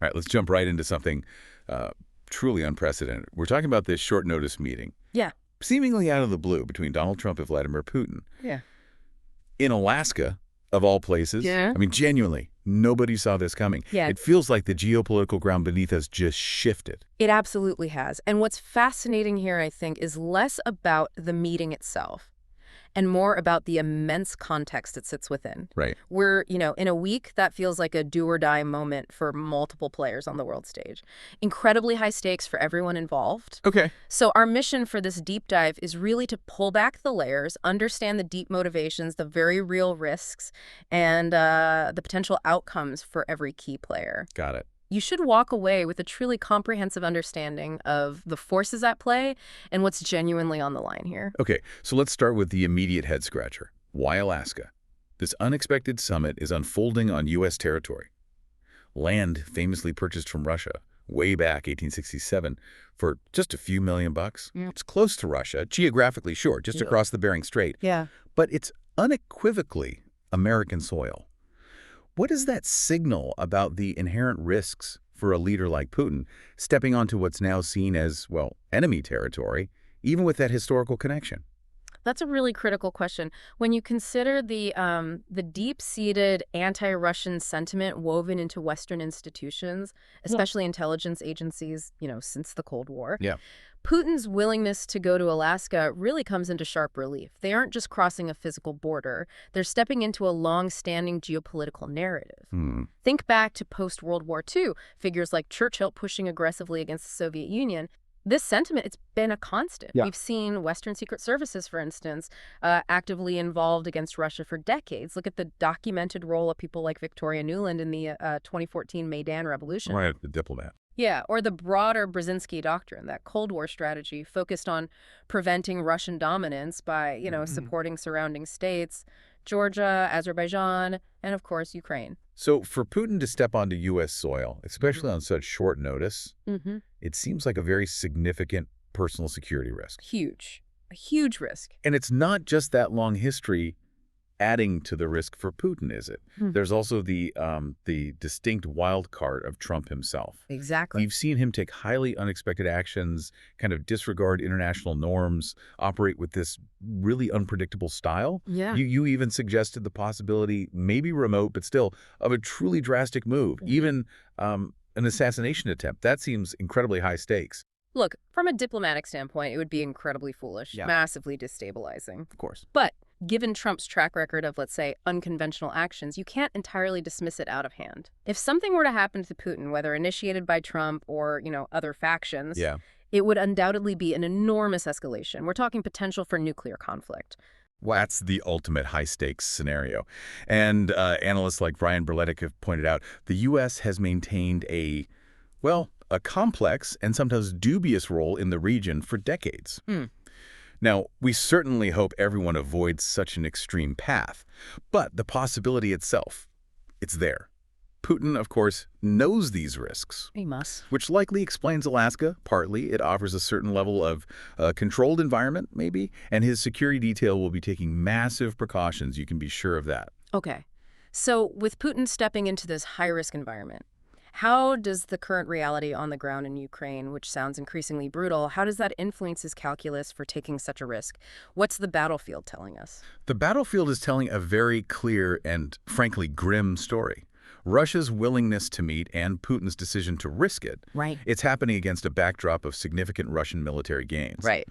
All right, let's jump right into something truly unprecedented. We're talking about this short notice meeting. Yeah. Seemingly out of the blue between Donald Trump and Vladimir Putin. Yeah. In Alaska, of all places. Yeah. I mean, genuinely, nobody saw this coming. Yeah. It feels like the geopolitical ground beneath us just shifted. It absolutely has. And what's fascinating here, I think, is less about the meeting itself and more about the immense context it sits within. Right. We're, in a week that feels like a do-or-die moment for multiple players on the world stage. Incredibly high stakes for everyone involved. Okay. So our mission for this deep dive is really to pull back the layers, understand the deep motivations, the very real risks, and the potential outcomes for every key player. Got it. You should walk away with a truly comprehensive understanding of the forces at play and what's genuinely on the line here. Okay, so let's start with the immediate head-scratcher. Why Alaska? This unexpected summit is unfolding on U.S. territory. Land famously purchased from Russia way back 1867 for just a few $million. Yeah. It's close to Russia, geographically sure, just across the Bering Strait. Yeah. But it's unequivocally American soil. What does that signal about the inherent risks for a leader like Putin stepping onto what's now seen as, well, enemy territory, even with that historical connection? That's a really critical question. When you consider the deep-seated anti-Russian sentiment woven into Western institutions, especially intelligence agencies, since the Cold War, Yeah. Putin's willingness to go to Alaska really comes into sharp relief. They aren't just crossing a physical border. They're stepping into a long-standing geopolitical narrative. Think back to post-World War II, figures like Churchill pushing aggressively against the Soviet Union. This sentiment, it's been a constant. Yeah. We've seen Western secret services, for instance, actively involved against Russia for decades. Look at the documented role of people like Victoria Nuland in the 2014 Maidan Revolution. Right, the diplomat. Yeah, or the broader Brzezinski doctrine, that Cold War strategy focused on preventing Russian dominance by, supporting surrounding states, Georgia, Azerbaijan, and of course, Ukraine. So for Putin to step onto U.S. soil, especially on such short notice, it seems like a very significant personal security risk. Huge. A huge risk. And it's not just that long history adding to the risk for Putin, is it? There's also the distinct wild card of Trump himself. Exactly. We've seen him take highly unexpected actions, kind of disregard international norms, operate with this really unpredictable style. Yeah. You even suggested the possibility, maybe remote, but still, of a truly drastic move, even an assassination attempt. That seems incredibly high stakes. Look, from a diplomatic standpoint, it would be incredibly foolish, Yeah. massively destabilizing. Of course. But given Trump's track record of, let's say, unconventional actions, you can't entirely dismiss it out of hand. If something were to happen to Putin, whether initiated by Trump or, other factions, Yeah. it would undoubtedly be an enormous escalation. We're talking potential for nuclear conflict. Well, that's the ultimate high-stakes scenario. And analysts like Brian Berletic have pointed out the U.S. has maintained a complex and sometimes dubious role in the region for decades. Now, we certainly hope everyone avoids such an extreme path, but the possibility itself, it's there. Putin, of course, knows these risks. He must. Which likely explains Alaska, partly. It offers a certain level of controlled environment, maybe, and his security detail will be taking massive precautions, you can be sure of that. Okay. So with Putin stepping into this high-risk environment, how does the current reality on the ground in Ukraine, which sounds increasingly brutal, how does that influence his calculus for taking such a risk? What's the battlefield telling us? The battlefield is telling a very clear and, frankly, grim story. Russia's willingness to meet and Putin's decision to risk it. Right. It's happening against a backdrop of significant Russian military gains. Right.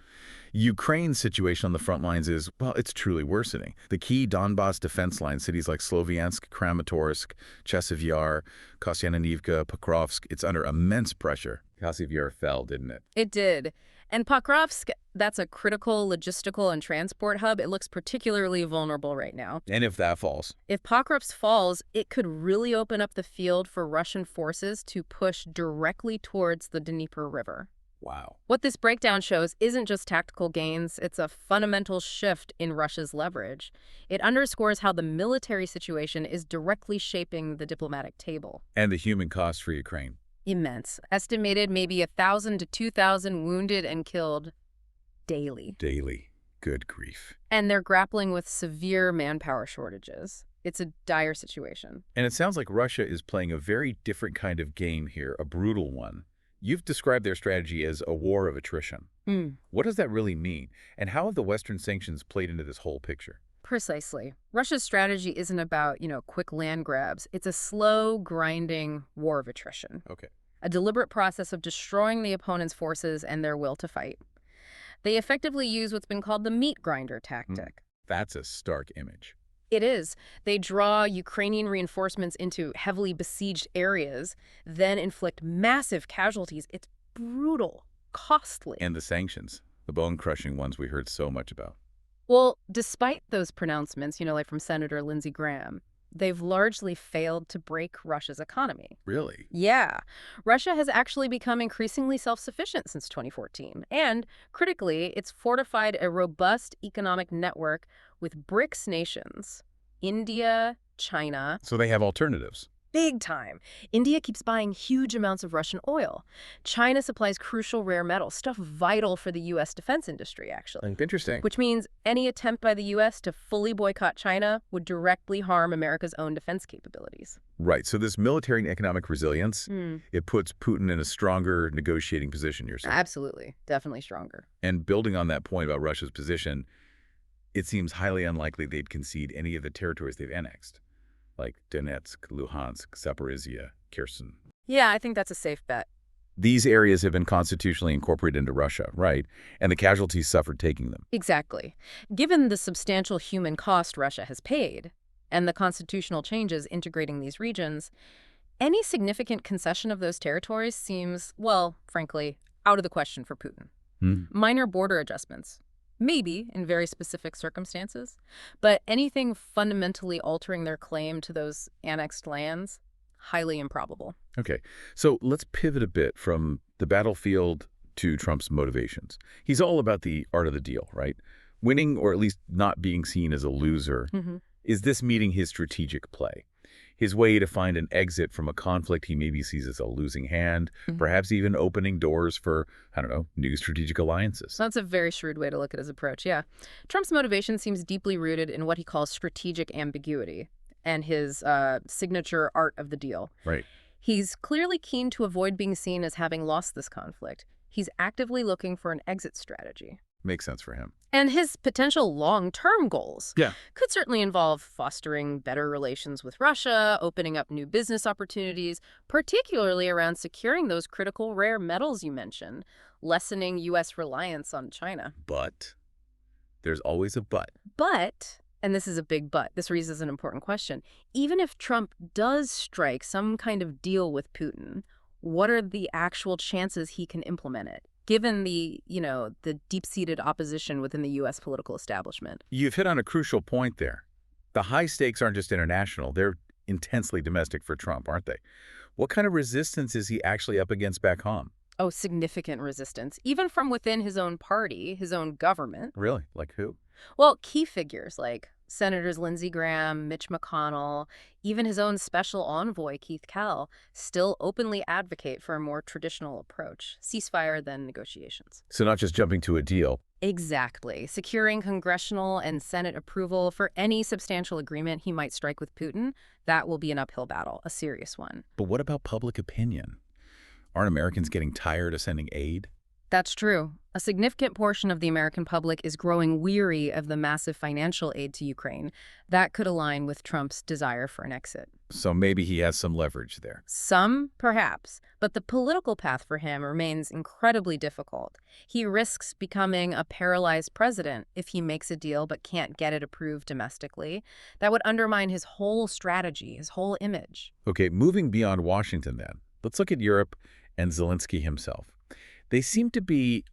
Ukraine's situation on the front lines is, well, it's truly worsening. The key Donbas defense line, cities like Sloviansk, Kramatorsk, Chasiv Yar, Kostyantynivka, Pokrovsk, it's under immense pressure. Chasiv Yar fell, didn't it? It did. And Pokrovsk, that's a critical logistical and transport hub. It looks particularly vulnerable right now. And if that falls? If Pokrovsk falls, it could really open up the field for Russian forces to push directly towards the Dnieper River. Wow. What this breakdown shows isn't just tactical gains, it's a fundamental shift in Russia's leverage. It underscores how the military situation is directly shaping the diplomatic table. And the human cost for Ukraine. Immense. Estimated maybe 1,000 to 2,000 wounded and killed daily. Daily. Good grief. And they're grappling with severe manpower shortages. It's a dire situation. And it sounds like Russia is playing a very different kind of game here, a brutal one. You've described their strategy as a war of attrition. What does that really mean? And how have the Western sanctions played into this whole picture? Precisely. Russia's strategy isn't about, quick land grabs. It's a slow, grinding war of attrition. Okay. A deliberate process of destroying the opponent's forces and their will to fight. They effectively use what's been called the meat grinder tactic. That's a stark image. It is. They draw Ukrainian reinforcements into heavily besieged areas, then inflict massive casualties. It's brutal, costly. And the sanctions, the bone-crushing ones we heard so much about. Well, despite those pronouncements, like from Senator Lindsey Graham, they've largely failed to break Russia's economy. Really? Yeah. Russia has actually become increasingly self-sufficient since 2014. And, critically, it's fortified a robust economic network with BRICS nations, India, China. So they have alternatives. Big time. India keeps buying huge amounts of Russian oil. China supplies crucial rare metals, stuff vital for the U.S. defense industry, actually. Interesting. Which means any attempt by the U.S. to fully boycott China would directly harm America's own defense capabilities. Right. So this military and economic resilience, it puts Putin in a stronger negotiating position, you're saying? Absolutely. Definitely stronger. And building on that point about Russia's position, it seems highly unlikely they'd concede any of the territories they've annexed, like Donetsk, Luhansk, Zaporizhia, Kherson. Yeah, I think that's a safe bet. These areas have been constitutionally incorporated into Russia, right? And the casualties suffered taking them. Exactly. Given the substantial human cost Russia has paid, and the constitutional changes integrating these regions, any significant concession of those territories seems, well, frankly, out of the question for Putin. Minor border adjustments. Maybe, in very specific circumstances. But anything fundamentally altering their claim to those annexed lands, highly improbable. Okay, so let's pivot a bit from the battlefield to Trump's motivations. He's all about the art of the deal, right? Winning, or at least not being seen as a loser. Is this meeting his strategic play? His way to find an exit from a conflict he maybe sees as a losing hand, perhaps even opening doors for, I don't know, new strategic alliances. That's a very shrewd way to look at his approach, yeah. Trump's motivation seems deeply rooted in what he calls strategic ambiguity and his signature art of the deal. Right. He's clearly keen to avoid being seen as having lost this conflict. He's actively looking for an exit strategy. Makes sense for him. And his potential long-term goals Yeah. could certainly involve fostering better relations with Russia, opening up new business opportunities, particularly around securing those critical rare metals you mentioned, lessening U.S. reliance on China. But there's always a but. But, and this is a big but, this raises an important question, even if Trump does strike some kind of deal with Putin, what are the actual chances he can implement it, given the, the deep-seated opposition within the U.S. political establishment? You've hit on a crucial point there. The high stakes aren't just international. They're intensely domestic for Trump, aren't they? What kind of resistance is he actually up against back home? Oh, significant resistance, even from within his own party, his own government. Really? Like who? Well, key figures like Senators Lindsey Graham, Mitch McConnell, even his own special envoy, Keith Kell, still openly advocate for a more traditional approach, ceasefire then negotiations. So not just jumping to a deal. Exactly. Securing congressional and Senate approval for any substantial agreement he might strike with Putin, that will be an uphill battle, a serious one. But what about public opinion? Aren't Americans getting tired of sending aid? That's true. A significant portion of the American public is growing weary of the massive financial aid to Ukraine. That could align with Trump's desire for an exit. So maybe he has some leverage there. Some, perhaps, but the political path for him remains incredibly difficult. He risks becoming a paralyzed president if he makes a deal but can't get it approved domestically. That would undermine his whole strategy, his whole image. Okay, moving beyond Washington then, let's look at Europe and Zelensky himself. They seem to be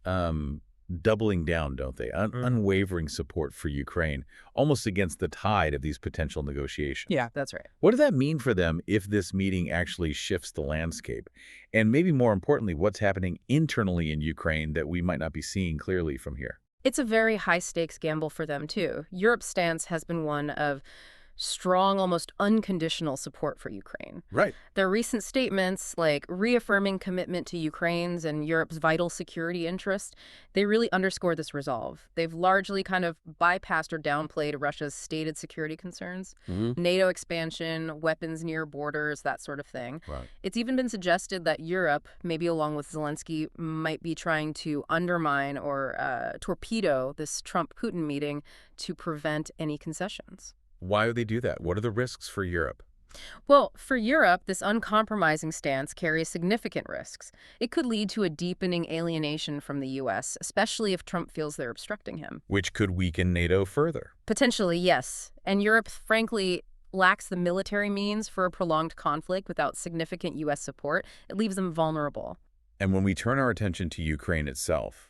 doubling down, don't they? Unwavering support for Ukraine, almost against the tide of these potential negotiations. Yeah, that's right. What does that mean for them if this meeting actually shifts the landscape? And maybe more importantly, what's happening internally in Ukraine that we might not be seeing clearly from here? It's a very high-stakes gamble for them, too. Europe's stance has been one of strong, almost unconditional support for Ukraine. Right. Their recent statements, like reaffirming commitment to Ukraine's and Europe's vital security interest, they really underscore this resolve. They've largely kind of bypassed or downplayed Russia's stated security concerns, NATO expansion, weapons near borders, that sort of thing. Right. It's even been suggested that Europe, maybe along with Zelensky, might be trying to undermine or torpedo this Trump-Putin meeting to prevent any concessions. Why would they do that? What are the risks for Europe? Well, for Europe, this uncompromising stance carries significant risks. It could lead to a deepening alienation from the U.S., especially if Trump feels they're obstructing him. Which could weaken NATO further. Potentially, yes. And Europe, frankly, lacks the military means for a prolonged conflict without significant U.S. support. It leaves them vulnerable. And when we turn our attention to Ukraine itself,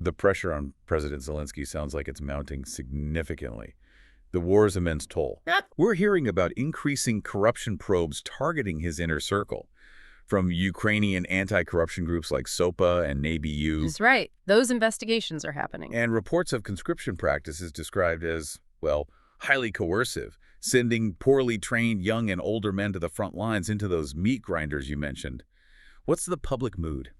the pressure on President Zelensky sounds like it's mounting significantly. The war's immense toll. We're hearing about increasing corruption probes targeting his inner circle, from Ukrainian anti-corruption groups like SOPA and NABU. That's right. Those investigations are happening. And reports of conscription practices described as, well, highly coercive, sending poorly trained young and older men to the front lines into those meat grinders you mentioned. What's the public mood?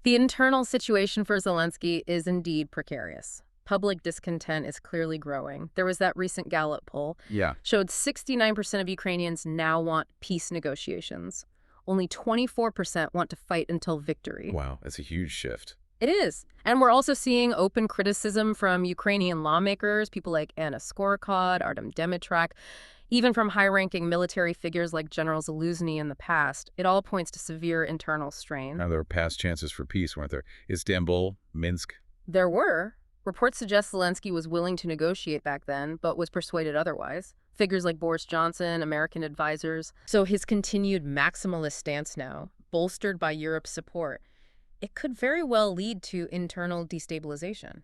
The internal situation for Zelensky is indeed precarious. Public discontent is clearly growing. There was that recent Gallup poll. Showed 69% of Ukrainians now want peace negotiations. Only 24% want to fight until victory. Wow, that's a huge shift. It is. And we're also seeing open criticism from Ukrainian lawmakers, people like Anna Skorokhod, Artem Dmytrak, even from high-ranking military figures like General Zaluzny in the past. It all points to severe internal strain. Now, there were past chances for peace, weren't there? Istanbul, Minsk? There were. Reports suggest Zelensky was willing to negotiate back then, but was persuaded otherwise. Figures like Boris Johnson, American advisors. So his continued maximalist stance now, bolstered by Europe's support, it could very well lead to internal destabilization.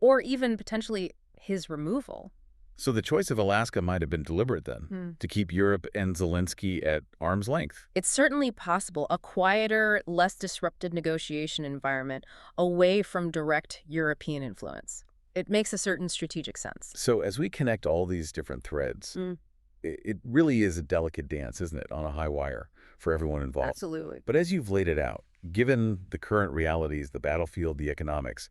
Or even potentially his removal. So the choice of Alaska might have been deliberate then, to keep Europe and Zelensky at arm's length. It's certainly possible, a quieter, less disrupted negotiation environment away from direct European influence. It makes a certain strategic sense. So as we connect all these different threads, it really is a delicate dance, isn't it, on a high wire for everyone involved. Absolutely. But as you've laid it out, given the current realities, the battlefield, the economics,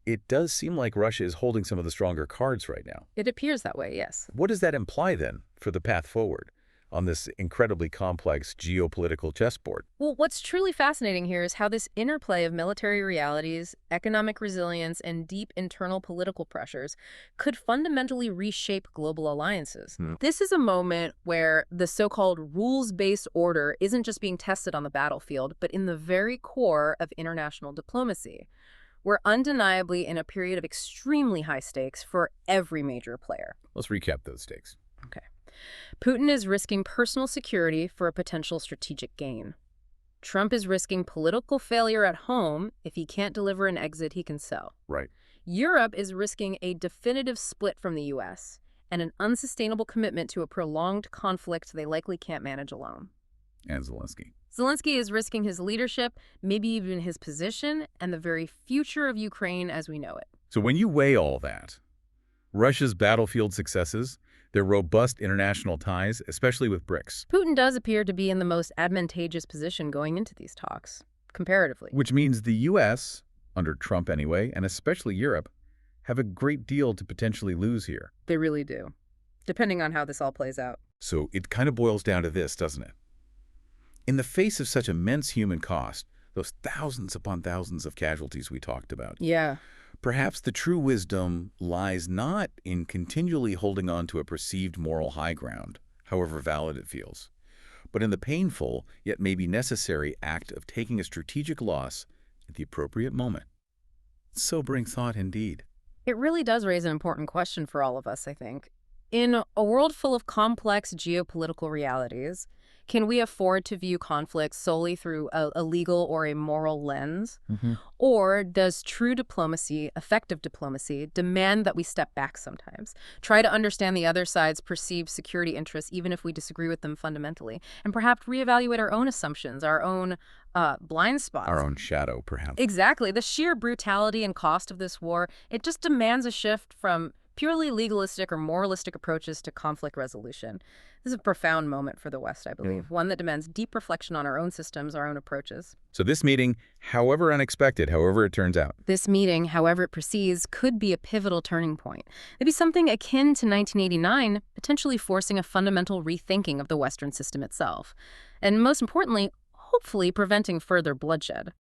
it does seem like Russia is holding some of the stronger cards right now. It appears that way, yes. What does that imply then for the path forward on this incredibly complex geopolitical chessboard? Well, what's truly fascinating here is how this interplay of military realities, economic resilience, and deep internal political pressures could fundamentally reshape global alliances. This is a moment where the so-called rules-based order isn't just being tested on the battlefield, but in the very core of international diplomacy. We're undeniably in a period of extremely high stakes for every major player. Let's recap those stakes. Okay. Putin is risking personal security for a potential strategic gain. Trump is risking political failure at home if he can't deliver an exit he can sell. Right. Europe is risking a definitive split from the U.S. and an unsustainable commitment to a prolonged conflict they likely can't manage alone. And Zelensky. Zelensky is risking his leadership, maybe even his position, and the very future of Ukraine as we know it. So when you weigh all that, Russia's battlefield successes, their robust international ties, especially with BRICS. Putin does appear to be in the most advantageous position going into these talks, comparatively. Which means the U.S., under Trump anyway, and especially Europe, have a great deal to potentially lose here. They really do, depending on how this all plays out. So it kind of boils down to this, doesn't it? In the face of such immense human cost, those thousands upon thousands of casualties we talked about, perhaps the true wisdom lies not in continually holding on to a perceived moral high ground, however valid it feels, but in the painful, yet maybe necessary act of taking a strategic loss at the appropriate moment. Sobering thought indeed. It really does raise an important question for all of us, I think. In a world full of complex geopolitical realities, can we afford to view conflicts solely through a legal or a moral lens? Or does true diplomacy, effective diplomacy, demand that we step back sometimes, try to understand the other side's perceived security interests, even if we disagree with them fundamentally, and perhaps reevaluate our own assumptions, our own blind spots? Our own shadow, perhaps. Exactly. The sheer brutality and cost of this war, it just demands a shift from purely legalistic or moralistic approaches to conflict resolution. This is a profound moment for the West, I believe, one that demands deep reflection on our own systems, our own approaches. So this meeting, however unexpected, however it turns out. This meeting, however it proceeds, could be a pivotal turning point. Maybe something akin to 1989, potentially forcing a fundamental rethinking of the Western system itself. And most importantly, hopefully preventing further bloodshed.